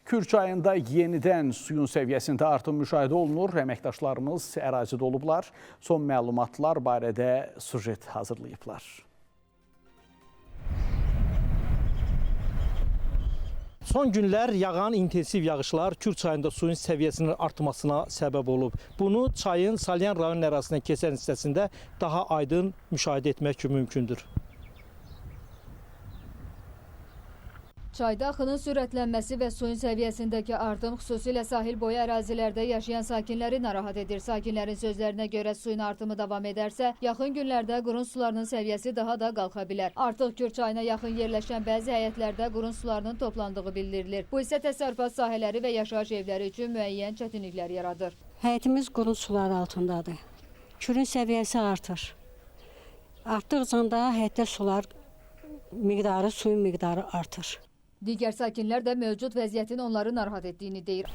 Kür çayında yenidən suyun səviyyəsində artım müşahidə olunur. Əməkdaşlarımız ərazidə olublar. Son məlumatlar barədə sujet hazırlayıblar. Son günlər yağan intensiv yağışlar Kür çayında suyun səviyyəsinin artmasına səbəb olub. Bunu çayın Salyan rayon ərazisindən keçən hissəsində daha aydın müşahidə etmək mümkündür. Çayda axının sürətlənməsi və suyun səviyyəsindəki artım xüsusilə sahil boyu ərazilərdə yaşayan sakinləri narahat edir. Sakinlərin sözlərinə görə suyun artımı davam edərsə, yaxın günlərdə qurun sularının səviyyəsi daha da qalxa bilər. Artıq Kür çayına yaxın yerləşən bəzi həyətlərdə qurun sularının toplandığı bildirilir. Bu isə təsərrüfat sahələri və yaşayış evləri üçün müəyyən çətinliklər yaradır. Həyətimiz qurun suları altındadır. Kürün səviyyəsi artır. Artdıqca da həyətdə suyun miqdarı artır. Digər sakinlər də mövcud vəziyyətin onları narahat etdiyini deyir.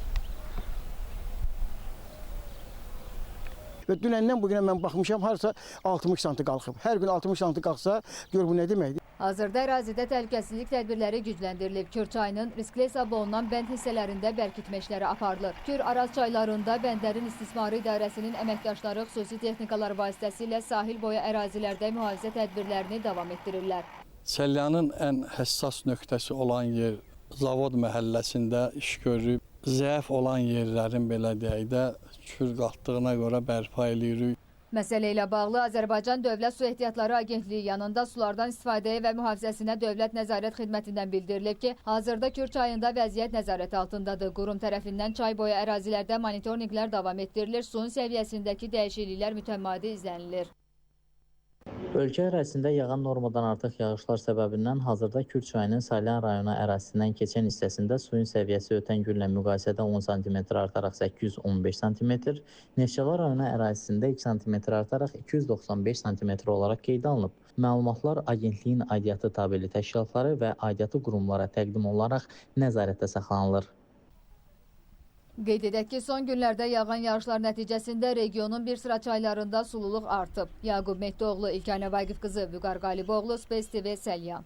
Və dünəndən bugünə mən baxmışam, harasa 60 sm qalxıb. Hər gün 60 sm qalxsa, gör bu nə deməkdir? Hazırda ərazidə təhlükəsizlik tədbirləri gücləndirilib. Kür çayının riskli hesab olunan bənd hissələrində bərkitmə işləri aparılır. Kür Araz çaylarında bəndlərin istismarı idarəsinin əməkdaşları xüsusi texnikalar vasitəsilə sahil boyu ərazilərdə mühafizə tədbirlərini davam etdirirlər. Salyanın ən həssas nöqtəsi olan yer Zavod məhəlləsində iş görüb. Zəif olan yerlərin belə deyək də kür qalxdığına görə bərpa edirik. Məsələ ilə bağlı Azərbaycan Dövlət Su Ehtiyatları Agentliyi yanında sulardan istifadəyə və mühafizəsinə Dövlət Nəzarət Xidmətindən bildirilib ki, hazırda Kür çayında vəziyyət nəzarət altındadır. Qurum tərəfindən çay boyu ərazilərdə monitorinqlər davam etdirilir, suyun səviyyəsindəki dəyişikliklər mütəmadi izlənilir. Ölkə ərazisində yağan normadan artıq yağışlar səbəbindən hazırda Kür çayının Salyan rayonu ərazisindən keçən hissəsində suyun səviyyəsi ötən günlə müqayisədə 10 sm artaraq 815 sm, Neftçala rayonu ərazisində 2 sm artaraq 295 sm olaraq qeydə alınıb. Məlumatlar agentliyin aidiyyatı tabeli təşkilatları və aidiyyatı qurumlara təqdim olaraq nəzarətdə saxlanılır. Qeyd edək ki, son günlərdə yağan yağışlar nəticəsində regionun bir sıra çaylarında sululuq artıb. Yaqub Mehdoğlu, İlkay Nəvaqif qızı, Vüqar Qaliboğlu, Space TV, Salyan.